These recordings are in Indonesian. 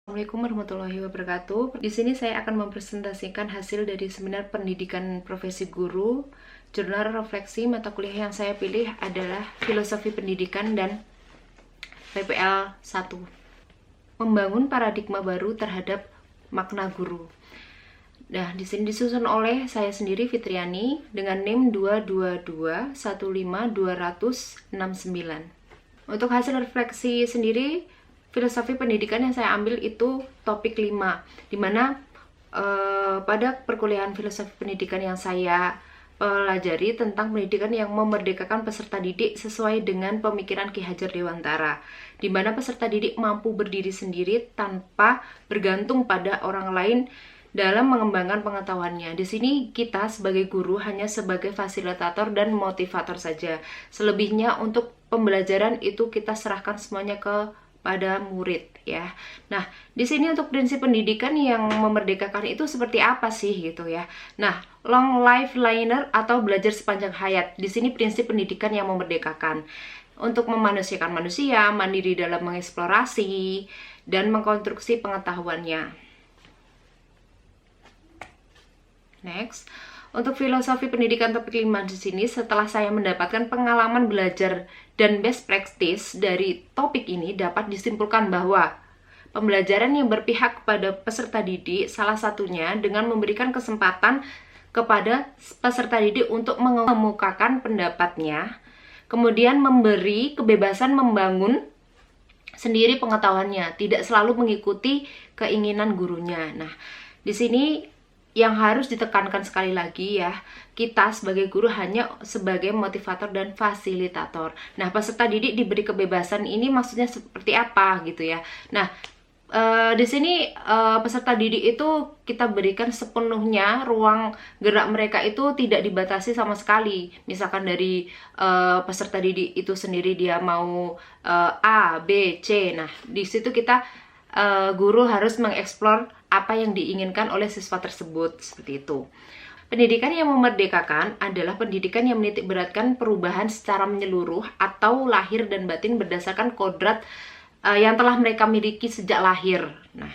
Assalamualaikum warahmatullahi wabarakatuh. Di sini saya akan mempresentasikan hasil dari seminar pendidikan profesi guru. Jurnal refleksi mata kuliah yang saya pilih adalah Filosofi Pendidikan dan PPL 1. Membangun paradigma baru terhadap makna guru. Nah, di sini disusun oleh saya sendiri Fitriani dengan NIM 222152069. Untuk hasil refleksi sendiri, filosofi pendidikan yang saya ambil itu topik 5, dimana pada perkuliahan filosofi pendidikan yang saya pelajari tentang pendidikan yang memerdekakan peserta didik sesuai dengan pemikiran Ki Hajar Dewantara, di mana peserta didik mampu berdiri sendiri tanpa bergantung pada orang lain dalam mengembangkan pengetahuannya. Di sini kita sebagai guru hanya sebagai fasilitator dan motivator saja. Selebihnya untuk pembelajaran itu kita serahkan semuanya pada murid ya. Nah, di sini untuk prinsip pendidikan yang memerdekakan itu seperti apa sih gitu ya. Nah, long life learner atau belajar sepanjang hayat. Di sini prinsip pendidikan yang memerdekakan untuk memanusiakan manusia, mandiri dalam mengeksplorasi dan mengkonstruksi pengetahuannya. Next, untuk filosofi pendidikan topik 5 di sini, setelah saya mendapatkan pengalaman belajar dan best practice dari topik ini, dapat disimpulkan bahwa pembelajaran yang berpihak kepada peserta didik salah satunya dengan memberikan kesempatan kepada peserta didik untuk mengemukakan pendapatnya, kemudian memberi kebebasan membangun sendiri pengetahuannya, tidak selalu mengikuti keinginan gurunya. Nah, di sini yang harus ditekankan sekali lagi ya, kita sebagai guru hanya sebagai motivator dan fasilitator. Nah, peserta didik diberi kebebasan ini maksudnya seperti apa gitu ya. Nah, di sini peserta didik itu kita berikan sepenuhnya ruang gerak mereka itu tidak dibatasi sama sekali. Misalkan dari peserta didik itu sendiri dia mau A, B, C. Nah, di situ kita guru harus mengeksplor apa yang diinginkan oleh siswa tersebut, seperti itu. Pendidikan yang memerdekakan adalah pendidikan yang menitikberatkan perubahan secara menyeluruh atau lahir dan batin berdasarkan kodrat yang telah mereka miliki sejak lahir. Nah,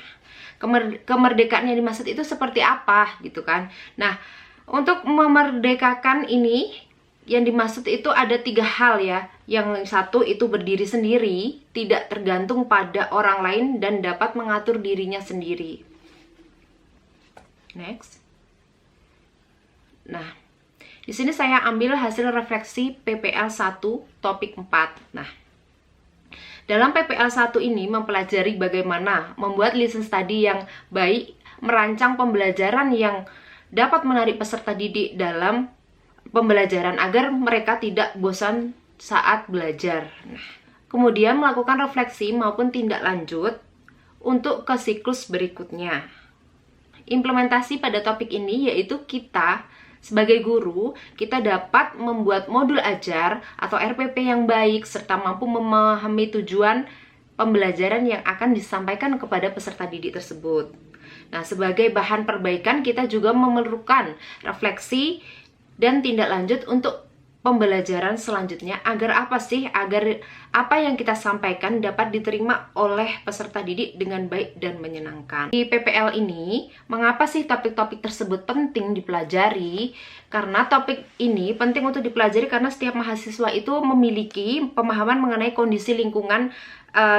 kemerdekaan yang dimaksud itu seperti apa gitu kan. Nah, untuk memerdekakan ini yang dimaksud itu ada 3 hal ya. Yang satu itu berdiri sendiri, tidak tergantung pada orang lain dan dapat mengatur dirinya sendiri. Next. Nah, di sini saya ambil hasil refleksi PPL 1 topik 4. Nah, dalam PPL 1 ini mempelajari bagaimana membuat listen study yang baik, merancang pembelajaran yang dapat menarik peserta didik dalam pembelajaran agar mereka tidak bosan saat belajar. Nah, kemudian melakukan refleksi maupun tindak lanjut untuk ke siklus berikutnya. Implementasi pada topik ini yaitu kita sebagai guru, kita dapat membuat modul ajar atau RPP yang baik serta mampu memahami tujuan pembelajaran yang akan disampaikan kepada peserta didik tersebut. Nah, sebagai bahan perbaikan kita juga memerlukan refleksi dan tindak lanjut untuk pembelajaran selanjutnya agar apa sih? Agar apa yang kita sampaikan dapat diterima oleh peserta didik dengan baik dan menyenangkan. Di PPL ini, mengapa sih topik-topik tersebut penting dipelajari? Karena topik ini penting untuk dipelajari karena setiap mahasiswa itu memiliki pemahaman mengenai kondisi lingkungan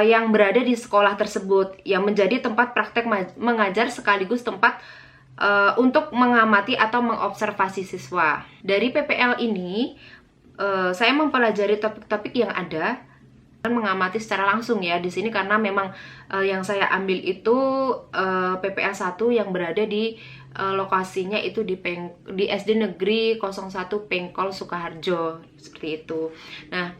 yang berada di sekolah tersebut, yang menjadi tempat praktek mengajar sekaligus tempat untuk mengamati atau mengobservasi siswa. Dari PPL ini, saya mempelajari topik-topik yang ada dan mengamati secara langsung ya di sini karena memang yang saya ambil itu PPL 1 yang berada di lokasinya itu di SD Negeri 01 Pengkol Sukoharjo, seperti itu. Nah,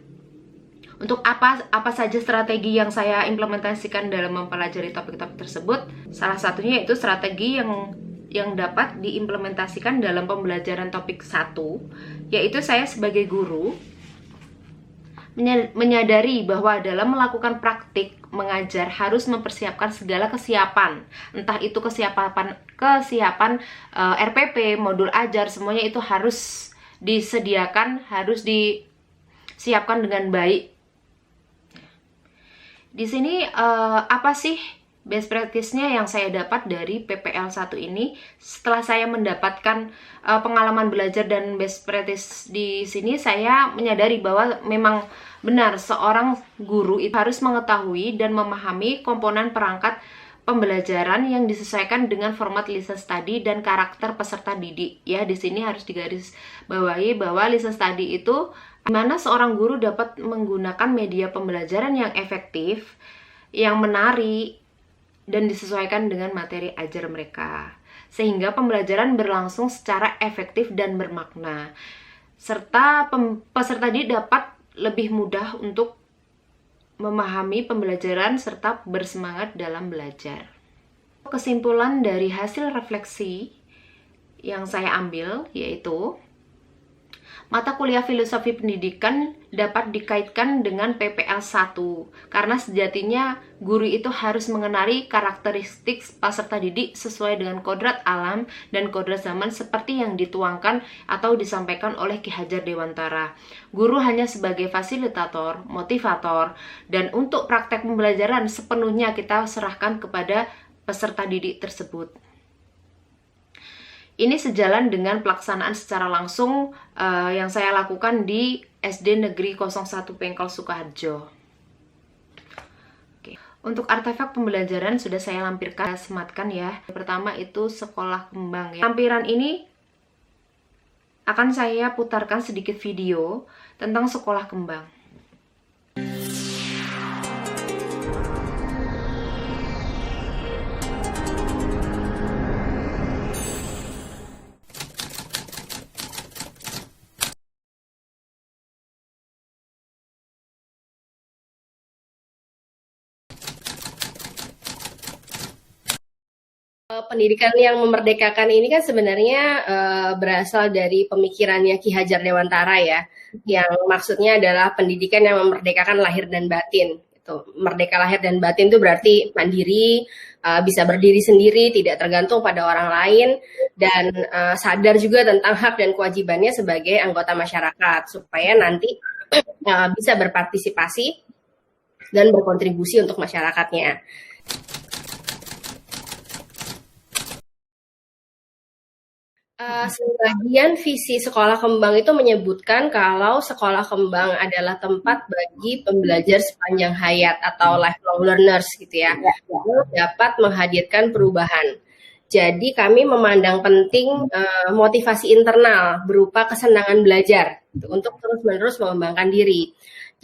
untuk apa saja strategi yang saya implementasikan dalam mempelajari topik-topik tersebut, salah satunya yaitu strategi yang dapat diimplementasikan dalam pembelajaran topik 1, yaitu saya sebagai guru menyadari bahwa dalam melakukan praktik mengajar harus mempersiapkan segala kesiapan, entah itu kesiapan RPP, modul ajar, semuanya itu harus disediakan, harus disiapkan dengan baik. Di sini apa sih best practice-nya yang saya dapat dari PPL 1 ini, setelah saya mendapatkan pengalaman belajar dan best practice di sini, saya menyadari bahwa memang benar seorang guru itu harus mengetahui dan memahami komponen perangkat pembelajaran yang disesuaikan dengan format listen study dan karakter peserta didik. Ya, di sini harus digarisbawahi bahwa listen study itu dimana seorang guru dapat menggunakan media pembelajaran yang efektif, yang menarik, dan disesuaikan dengan materi ajar mereka, sehingga pembelajaran berlangsung secara efektif dan bermakna, serta peserta didik dapat lebih mudah untuk memahami pembelajaran serta bersemangat dalam belajar. Kesimpulan dari hasil refleksi yang saya ambil yaitu mata kuliah filosofi pendidikan dapat dikaitkan dengan PPL 1 karena sejatinya guru itu harus mengenali karakteristik peserta didik sesuai dengan kodrat alam dan kodrat zaman seperti yang dituangkan atau disampaikan oleh Ki Hajar Dewantara. Guru hanya sebagai fasilitator, motivator, dan untuk praktek pembelajaran sepenuhnya kita serahkan kepada peserta didik tersebut. Ini sejalan dengan pelaksanaan secara langsung yang saya lakukan di SD Negeri 01 Pengkol Sukoharjo. Oke. Untuk artefak pembelajaran sudah saya lampirkan, sematkan ya. Pertama itu sekolah kembang. Ya. Lampiran ini akan saya putarkan sedikit video tentang sekolah kembang. Pendidikan yang memerdekakan ini kan sebenarnya berasal dari pemikirannya Ki Hajar Dewantara ya, yang maksudnya adalah pendidikan yang memerdekakan lahir dan batin. Itu merdeka lahir dan batin itu berarti mandiri, bisa berdiri sendiri, tidak tergantung pada orang lain, dan sadar juga tentang hak dan kewajibannya sebagai anggota masyarakat supaya nanti bisa berpartisipasi dan berkontribusi untuk masyarakatnya. Sebagian visi sekolah kembang itu menyebutkan kalau sekolah kembang adalah tempat bagi pembelajar sepanjang hayat atau lifelong learners gitu ya, yang dapat menghadirkan perubahan. Jadi kami memandang penting motivasi internal berupa kesenangan belajar untuk terus-menerus mengembangkan diri.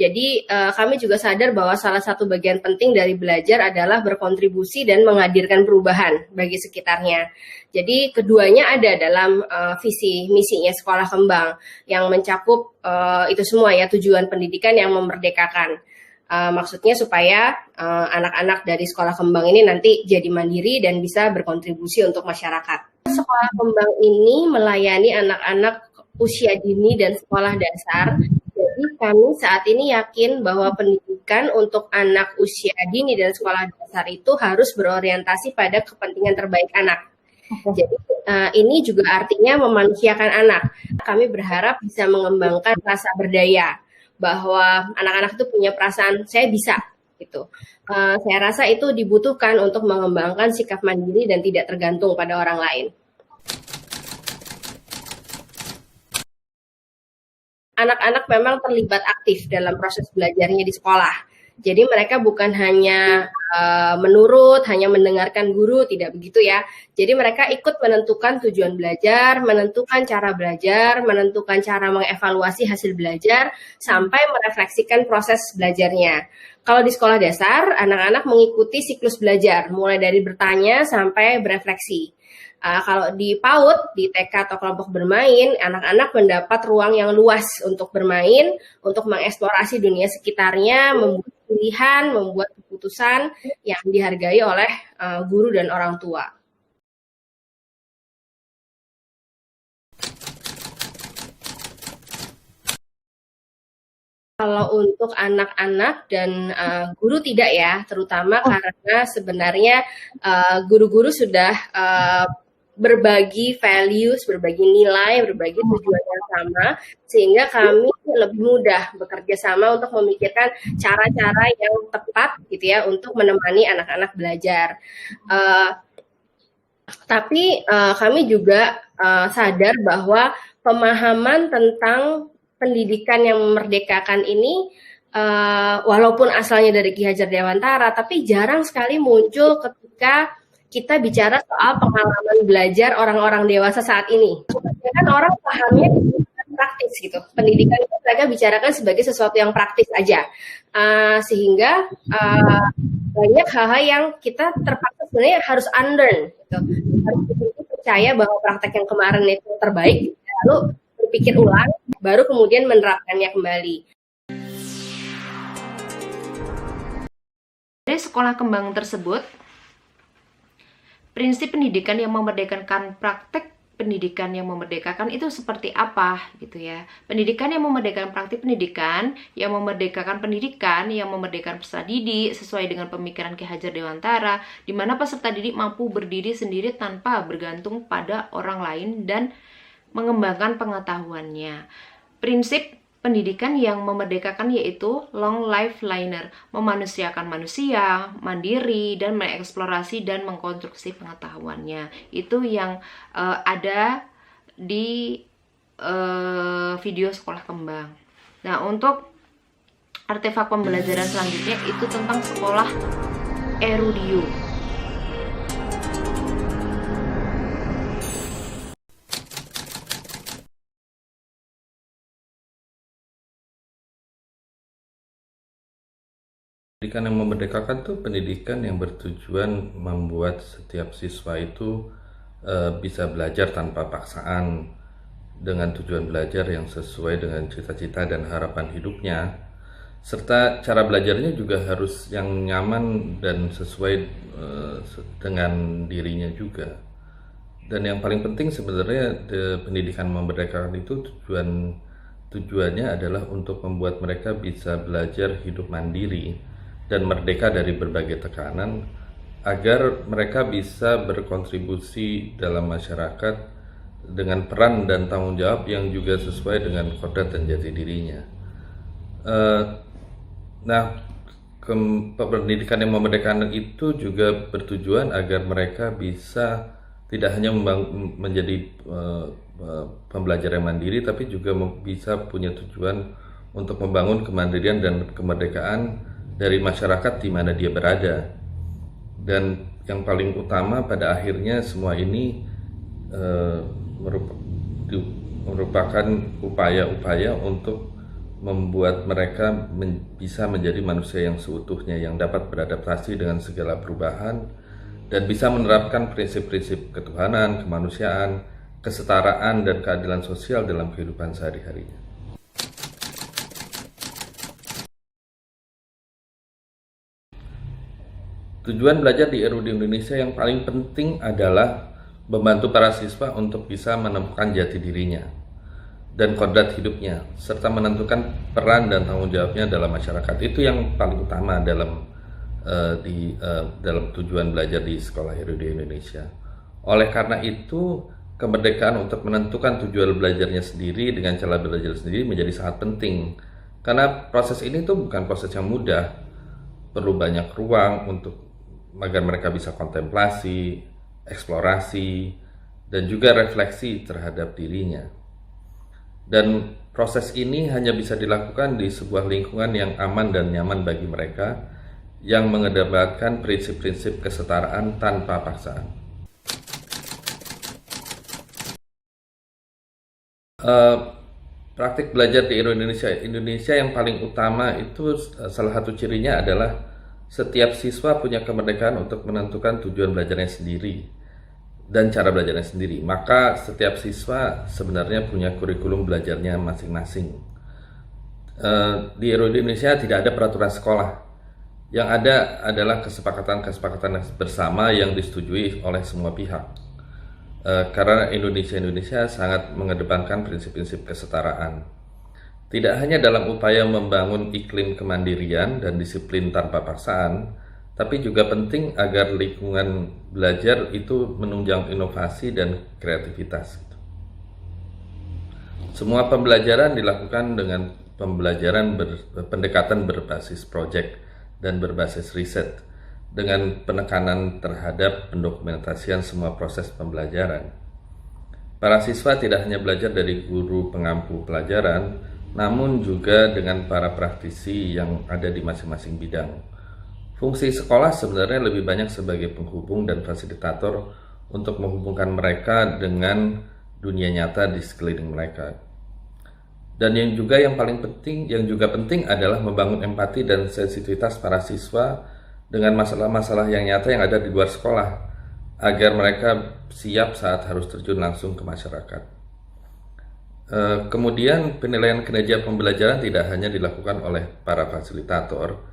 Jadi kami juga sadar bahwa salah satu bagian penting dari belajar adalah berkontribusi dan menghadirkan perubahan bagi sekitarnya. Jadi keduanya ada dalam visi misinya sekolah kembang yang mencakup itu semua ya, tujuan pendidikan yang memerdekakan. Maksudnya supaya anak-anak dari sekolah kembang ini nanti jadi mandiri dan bisa berkontribusi untuk masyarakat. Sekolah kembang ini melayani anak-anak usia dini dan sekolah dasar. Jadi kami saat ini yakin bahwa pendidikan untuk anak usia dini dan sekolah dasar itu harus berorientasi pada kepentingan terbaik anak. Jadi ini juga artinya memanusiakan anak. Kami berharap bisa mengembangkan rasa berdaya, bahwa anak-anak itu punya perasaan saya bisa gitu. Saya rasa itu dibutuhkan untuk mengembangkan sikap mandiri dan tidak tergantung pada orang lain. Anak-anak memang terlibat aktif dalam proses belajarnya di sekolah. Jadi mereka bukan hanya menurut, hanya mendengarkan guru, tidak begitu ya. Jadi mereka ikut menentukan tujuan belajar, menentukan cara belajar, menentukan cara mengevaluasi hasil belajar, sampai merefleksikan proses belajarnya. Kalau di sekolah dasar, anak-anak mengikuti siklus belajar, mulai dari bertanya sampai berefleksi. Kalau di PAUD, di TK atau kelompok bermain, anak-anak mendapat ruang yang luas untuk bermain, untuk mengeksplorasi dunia sekitarnya, membuat pilihan, membuat keputusan yang dihargai oleh guru dan orang tua. Kalau untuk anak-anak dan guru tidak ya, terutama karena sebenarnya guru-guru sudah berbagi values, berbagi nilai, berbagi tujuan yang sama, sehingga kami lebih mudah bekerja sama untuk memikirkan cara-cara yang tepat gitu ya untuk menemani anak-anak belajar. Tapi kami juga sadar bahwa pemahaman tentang pendidikan yang memerdekakan ini walaupun asalnya dari Ki Hajar Dewantara, tapi jarang sekali muncul ketika kita bicara soal pengalaman belajar orang-orang dewasa saat ini. Ya kan orang pahamnya praktis gitu. Pendidikan itu mereka bicarakan sebagai sesuatu yang praktis aja. Sehingga banyak hal-hal yang kita terpaksa sebenarnya harus unlearn gitu. Harus percaya bahwa praktek yang kemarin itu terbaik, lalu berpikir ulang, baru kemudian menerapkannya kembali. Dari sekolah kembang tersebut, prinsip pendidikan yang memerdekakan, praktek pendidikan yang memerdekakan itu seperti apa gitu ya. Pendidikan yang memerdekakan, praktik pendidikan yang memerdekakan pendidikan, yang memerdekakan peserta didik sesuai dengan pemikiran Ki Hajar Dewantara, di mana peserta didik mampu berdiri sendiri tanpa bergantung pada orang lain dan mengembangkan pengetahuannya. Prinsip pendidikan yang memerdekakan yaitu long life learner, memanusiakan manusia, mandiri, dan mengeksplorasi dan mengkonstruksi pengetahuannya. Itu yang ada di video sekolah kembang. Nah, untuk artefak pembelajaran selanjutnya itu tentang sekolah Erudium. Pendidikan yang memerdekakan itu pendidikan yang bertujuan membuat setiap siswa itu bisa belajar tanpa paksaan dengan tujuan belajar yang sesuai dengan cita-cita dan harapan hidupnya, serta cara belajarnya juga harus yang nyaman dan sesuai dengan dirinya juga. Dan yang paling penting sebenarnya pendidikan memerdekakan itu tujuannya adalah untuk membuat mereka bisa belajar hidup mandiri dan merdeka dari berbagai tekanan agar mereka bisa berkontribusi dalam masyarakat dengan peran dan tanggung jawab yang juga sesuai dengan kodrat dan jati dirinya. Pendidikan yang memerdekakan itu juga bertujuan agar mereka bisa tidak hanya menjadi pembelajar yang mandiri, tapi juga bisa punya tujuan untuk membangun kemandirian dan kemerdekaan dari masyarakat di mana dia berada. Dan yang paling utama pada akhirnya semua ini merupakan upaya-upaya untuk membuat mereka bisa menjadi manusia yang seutuhnya, yang dapat beradaptasi dengan segala perubahan dan bisa menerapkan prinsip-prinsip ketuhanan, kemanusiaan, kesetaraan, dan keadilan sosial dalam kehidupan sehari-harinya. Tujuan belajar di RUD Indonesia yang paling penting adalah membantu para siswa untuk bisa menemukan jati dirinya dan kodrat hidupnya, serta menentukan peran dan tanggung jawabnya dalam masyarakat. Itu yang paling utama dalam tujuan belajar di sekolah RUD Indonesia. Oleh karena itu, kemerdekaan untuk menentukan tujuan belajarnya sendiri dengan cara belajar sendiri menjadi sangat penting. Karena proses ini tuh bukan proses yang mudah, perlu banyak ruang untuk agar mereka bisa kontemplasi, eksplorasi, dan juga refleksi terhadap dirinya. Dan proses ini hanya bisa dilakukan di sebuah lingkungan yang aman dan nyaman bagi mereka, yang mengedepankan prinsip-prinsip kesetaraan tanpa paksaan. Praktik belajar di Indonesia yang paling utama itu salah satu cirinya adalah setiap siswa punya kemerdekaan untuk menentukan tujuan belajarnya sendiri dan cara belajarnya sendiri. Maka setiap siswa sebenarnya punya kurikulum belajarnya masing-masing. Di Indonesia tidak ada peraturan sekolah. Yang ada adalah kesepakatan-kesepakatan bersama yang disetujui oleh semua pihak. Karena Indonesia sangat mengedepankan prinsip-prinsip kesetaraan. Tidak hanya dalam upaya membangun iklim kemandirian dan disiplin tanpa paksaan, tapi juga penting agar lingkungan belajar itu menunjang inovasi dan kreativitas. Semua pembelajaran dilakukan dengan pendekatan berbasis proyek dan berbasis riset, dengan penekanan terhadap pendokumentasian semua proses pembelajaran. Para siswa tidak hanya belajar dari guru pengampu pelajaran, namun juga dengan para praktisi yang ada di masing-masing bidang. Fungsi sekolah sebenarnya lebih banyak sebagai penghubung dan fasilitator untuk menghubungkan mereka dengan dunia nyata di sekeliling mereka. Dan yang juga penting adalah membangun empati dan sensitivitas para siswa dengan masalah-masalah yang nyata yang ada di luar sekolah, agar mereka siap saat harus terjun langsung ke masyarakat. Kemudian penilaian kinerja pembelajaran tidak hanya dilakukan oleh para fasilitator,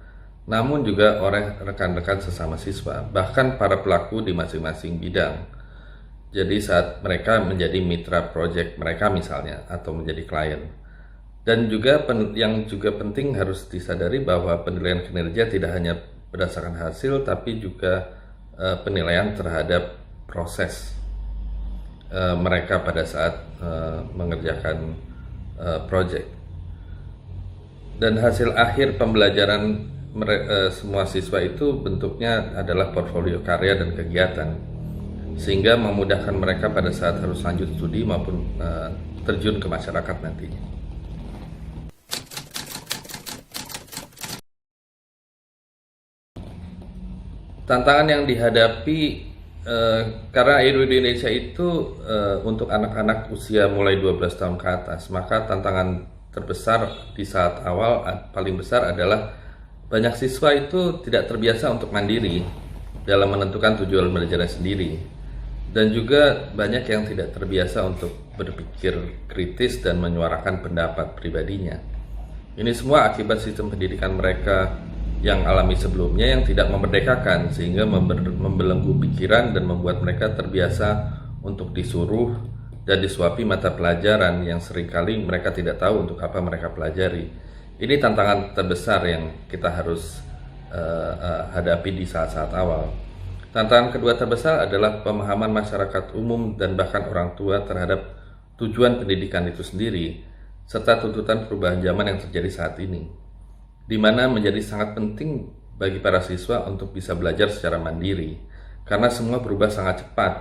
namun juga oleh rekan-rekan sesama siswa, bahkan para pelaku di masing-masing bidang. Jadi saat mereka menjadi mitra proyek mereka misalnya, atau menjadi klien. Dan juga yang juga penting harus disadari bahwa penilaian kinerja tidak hanya berdasarkan hasil, tapi juga penilaian terhadap proses mereka pada saat mengerjakan proyek. Dan hasil akhir pembelajaran semua siswa itu bentuknya adalah portfolio karya dan kegiatan, sehingga memudahkan mereka pada saat harus lanjut studi maupun terjun ke masyarakat nantinya. Tantangan yang dihadapi karena Indonesia itu untuk anak-anak usia mulai 12 tahun ke atas, maka tantangan terbesar di saat awal paling besar adalah banyak siswa itu tidak terbiasa untuk mandiri dalam menentukan tujuan belajarnya sendiri, dan juga banyak yang tidak terbiasa untuk berpikir kritis dan menyuarakan pendapat pribadinya. Ini semua akibat sistem pendidikan mereka yang alami sebelumnya yang tidak memerdekakan, sehingga membelenggu pikiran dan membuat mereka terbiasa untuk disuruh dan disuapi mata pelajaran yang seringkali mereka tidak tahu untuk apa mereka pelajari. Ini tantangan terbesar yang kita harus hadapi di saat-saat awal. Tantangan kedua terbesar adalah pemahaman masyarakat umum dan bahkan orang tua terhadap tujuan pendidikan itu sendiri, serta tuntutan perubahan zaman yang terjadi saat ini, di mana menjadi sangat penting bagi para siswa untuk bisa belajar secara mandiri, karena semua berubah sangat cepat.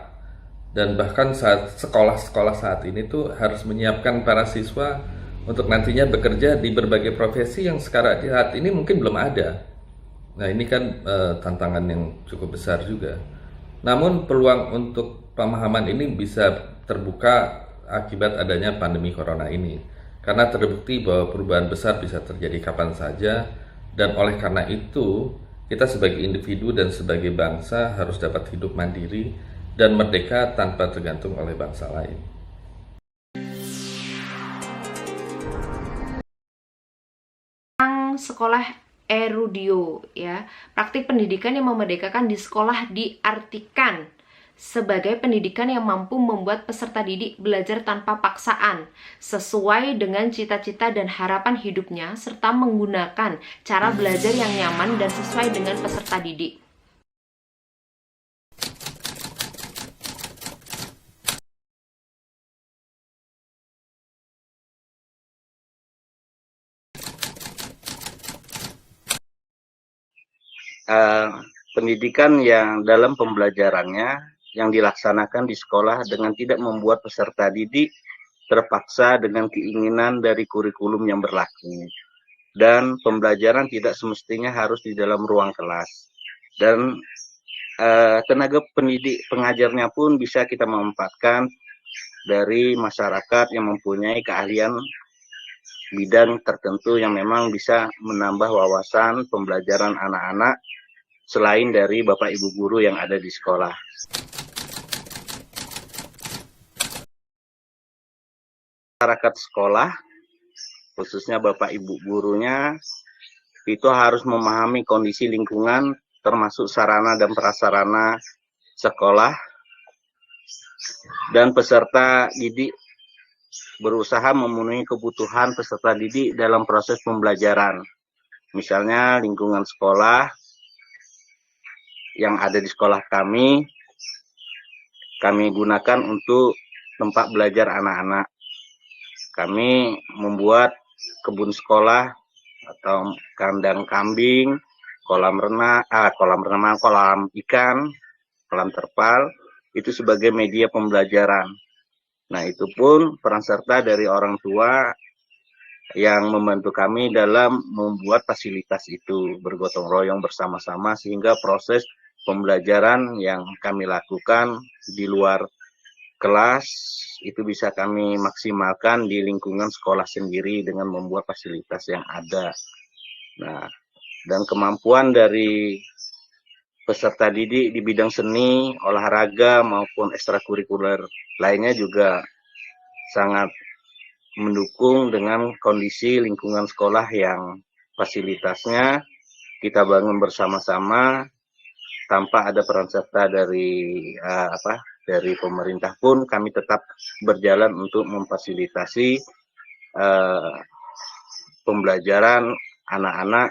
Dan bahkan saat sekolah-sekolah saat ini tuh harus menyiapkan para siswa untuk nantinya bekerja di berbagai profesi yang sekarang saat ini mungkin belum ada. Nah, ini kan tantangan yang cukup besar juga. Namun peluang untuk pemahaman ini bisa terbuka akibat adanya pandemi corona ini, karena terbukti bahwa perubahan besar bisa terjadi kapan saja, dan oleh karena itu kita sebagai individu dan sebagai bangsa harus dapat hidup mandiri dan merdeka tanpa tergantung oleh bangsa lain. Sekolah Erudio ya. Praktik pendidikan yang memerdekakan di sekolah diartikan sebagai pendidikan yang mampu membuat peserta didik belajar tanpa paksaan, sesuai dengan cita-cita dan harapan hidupnya, serta menggunakan cara belajar yang nyaman dan sesuai dengan peserta didik. Pendidikan yang dalam pembelajarannya yang dilaksanakan di sekolah dengan tidak membuat peserta didik terpaksa dengan keinginan dari kurikulum yang berlaku, dan pembelajaran tidak semestinya harus di dalam ruang kelas, dan tenaga pendidik pengajarnya pun bisa kita manfaatkan dari masyarakat yang mempunyai keahlian bidang tertentu yang memang bisa menambah wawasan pembelajaran anak-anak selain dari Bapak Ibu guru yang ada di sekolah. Masyarakat sekolah, khususnya Bapak Ibu gurunya, itu harus memahami kondisi lingkungan termasuk sarana dan prasarana sekolah, dan peserta didik berusaha memenuhi kebutuhan peserta didik dalam proses pembelajaran. Misalnya lingkungan sekolah yang ada di sekolah kami gunakan untuk tempat belajar anak-anak. Kami membuat kebun sekolah atau kandang kambing, kolam renang, kolam ikan, kolam terpal, itu sebagai media pembelajaran. Nah, itu pun peran serta dari orang tua yang membantu kami dalam membuat fasilitas itu, bergotong royong bersama-sama sehingga proses pembelajaran yang kami lakukan di luar kelas itu bisa kami maksimalkan di lingkungan sekolah sendiri dengan membuat fasilitas yang ada. Nah, dan kemampuan dari peserta didik di bidang seni, olahraga maupun ekstrakurikuler lainnya juga sangat mendukung dengan kondisi lingkungan sekolah yang fasilitasnya kita bangun bersama-sama tanpa ada peran serta dari dari pemerintah pun kami tetap berjalan untuk memfasilitasi pembelajaran anak-anak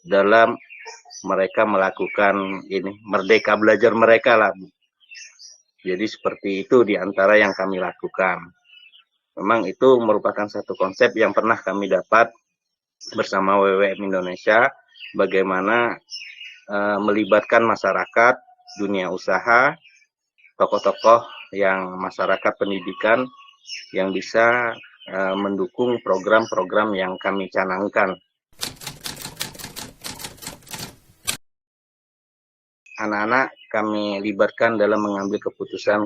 dalam mereka melakukan ini merdeka belajar mereka lah. Jadi seperti itu diantara yang kami lakukan. Memang itu merupakan satu konsep yang pernah kami dapat bersama WWM Indonesia, bagaimana melibatkan masyarakat, dunia usaha, tokoh-tokoh yang masyarakat pendidikan yang bisa mendukung program-program yang kami canangkan. Anak-anak kami libatkan dalam mengambil keputusan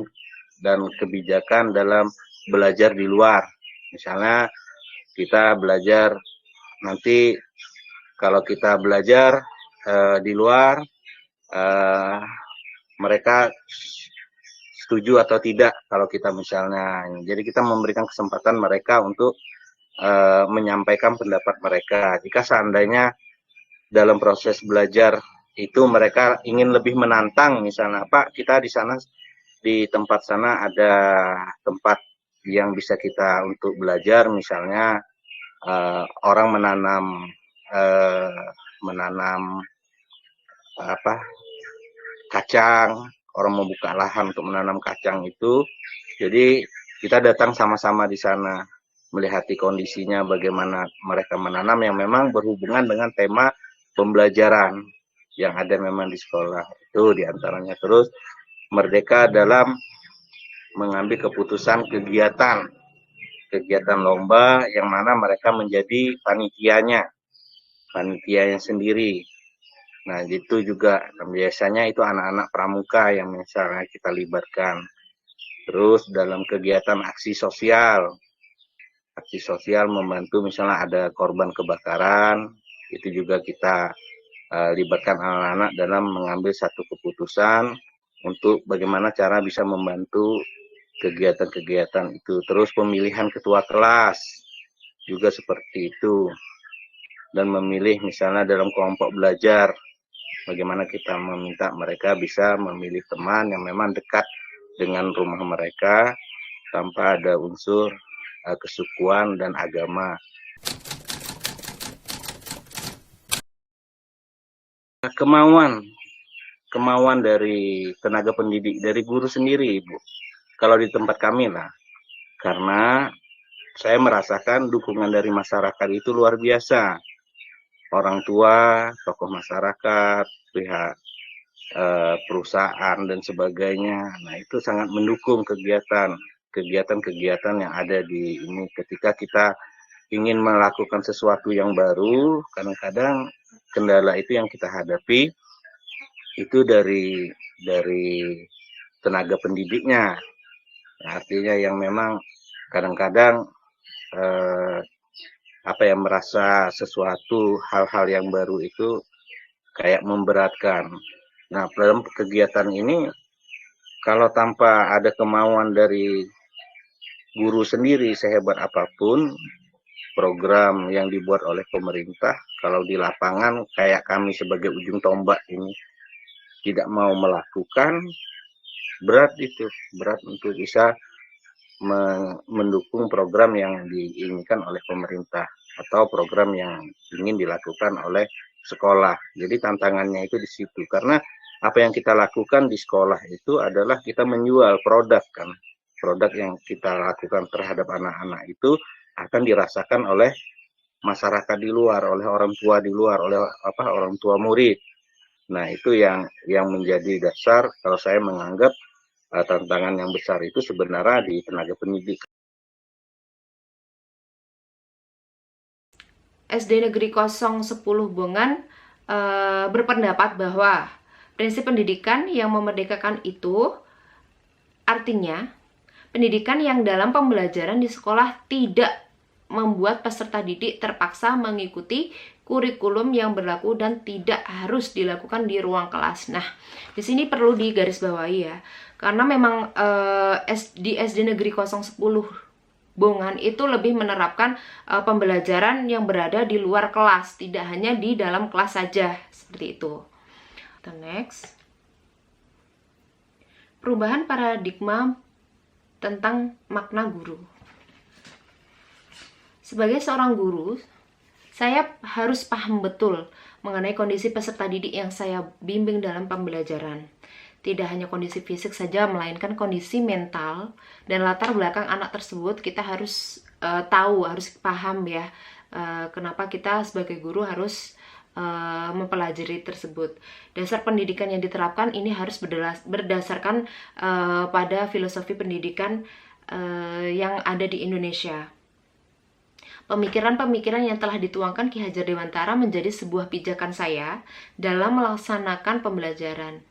dan kebijakan dalam belajar di luar. Misalnya kita belajar nanti kalau kita belajar di luar, mereka setuju atau tidak kalau kita misalnya. Jadi kita memberikan kesempatan mereka untuk menyampaikan pendapat mereka. Jika seandainya dalam proses belajar itu mereka ingin lebih menantang, misalnya Pak, kita di sana di tempat sana ada tempat yang bisa kita untuk belajar, misalnya orang menanam kacang, orang membuka lahan untuk menanam kacang itu. Jadi kita datang sama-sama di sana, melihati kondisinya bagaimana mereka menanam yang memang berhubungan dengan tema pembelajaran yang ada memang di sekolah. Itu diantaranya. Terus merdeka dalam mengambil keputusan kegiatan lomba yang mana mereka menjadi panitianya sendiri. Nah, itu juga biasanya itu anak-anak pramuka yang misalnya kita libatkan. Terus dalam kegiatan aksi sosial membantu misalnya ada korban kebakaran, itu juga kita libatkan anak-anak dalam mengambil satu keputusan untuk bagaimana cara bisa membantu kegiatan-kegiatan itu. Terus pemilihan ketua kelas juga seperti itu. Dan memilih misalnya dalam kelompok belajar, bagaimana kita meminta mereka bisa memilih teman yang memang dekat dengan rumah mereka tanpa ada unsur kesukuan dan agama. Kemauan dari tenaga pendidik, dari guru sendiri, Ibu. Kalau di tempat kami lah, karena saya merasakan dukungan dari masyarakat itu luar biasa. Orang tua, tokoh masyarakat, pihak perusahaan dan sebagainya. Nah, itu sangat mendukung kegiatan yang ada di ini. Ketika kita ingin melakukan sesuatu yang baru, kadang-kadang kendala itu yang kita hadapi itu dari tenaga pendidiknya. Artinya yang memang kadang-kadang merasa sesuatu hal-hal yang baru itu kayak memberatkan. Nah, dalam kegiatan ini kalau tanpa ada kemauan dari guru sendiri, sehebat apapun program yang dibuat oleh pemerintah, kalau di lapangan kayak kami sebagai ujung tombak ini tidak mau melakukan, berat untuk bisa mendukung program yang diinginkan oleh pemerintah atau program yang ingin dilakukan oleh sekolah. Jadi tantangannya itu di situ, karena apa yang kita lakukan di sekolah itu adalah kita menjual produk kan. Produk yang kita lakukan terhadap anak-anak itu akan dirasakan oleh masyarakat di luar, oleh orang tua di luar, oleh orang tua murid. Nah, itu yang menjadi dasar kalau saya menganggap tantangan yang besar itu sebenarnya di tenaga pendidik. SD Negeri 010 Bongan berpendapat bahwa prinsip pendidikan yang memerdekakan itu artinya pendidikan yang dalam pembelajaran di sekolah tidak membuat peserta didik terpaksa mengikuti kurikulum yang berlaku dan tidak harus dilakukan di ruang kelas. Nah, di sini perlu digarisbawahi ya, karena memang di SD Negeri 010 Bongan itu lebih menerapkan pembelajaran yang berada di luar kelas, tidak hanya di dalam kelas saja, seperti itu. Next, perubahan paradigma tentang makna guru. Sebagai seorang guru, saya harus paham betul mengenai kondisi peserta didik yang saya bimbing dalam pembelajaran. Tidak hanya kondisi fisik saja, melainkan kondisi mental dan latar belakang anak tersebut. Kita harus tahu, harus paham ya, kenapa kita sebagai guru harus mempelajari tersebut. Dasar pendidikan yang diterapkan ini harus berdasarkan pada filosofi pendidikan yang ada di Indonesia. Pemikiran-pemikiran yang telah dituangkan Ki Hajar Dewantara menjadi sebuah pijakan saya dalam melaksanakan pembelajaran.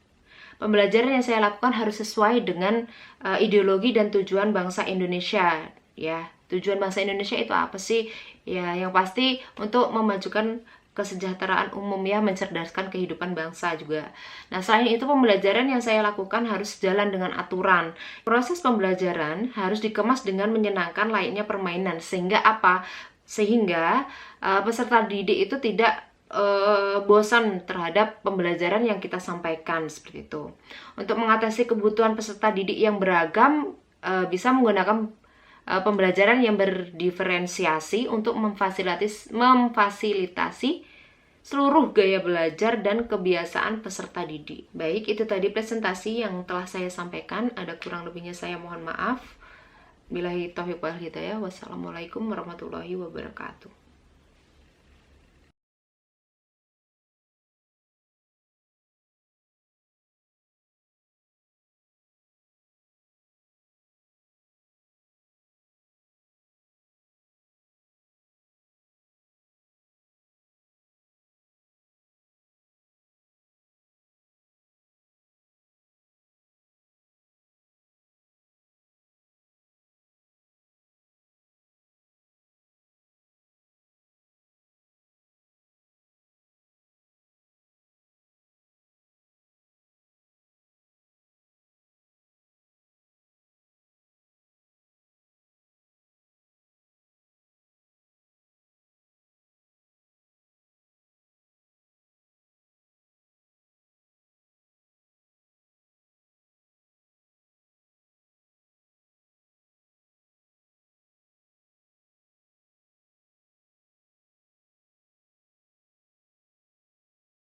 Pembelajaran yang saya lakukan harus sesuai dengan ideologi dan tujuan bangsa Indonesia. Ya, tujuan bangsa Indonesia itu apa sih? Ya, yang pasti untuk memajukan kesejahteraan umum ya, mencerdaskan kehidupan bangsa juga. Nah, selain itu pembelajaran yang saya lakukan harus jalan dengan aturan. Proses pembelajaran harus dikemas dengan menyenangkan layaknya permainan. Sehingga apa? Sehingga peserta didik itu tidak bosan terhadap pembelajaran yang kita sampaikan, seperti itu. Untuk mengatasi kebutuhan peserta didik yang beragam, bisa menggunakan pembelajaran yang berdiferensiasi untuk memfasilitasi seluruh gaya belajar dan kebiasaan peserta didik. Baik, itu tadi presentasi yang telah saya sampaikan. Ada kurang lebihnya saya mohon maaf. Billahi taufiq wal hidayah. Wassalamualaikum warahmatullahi wabarakatuh.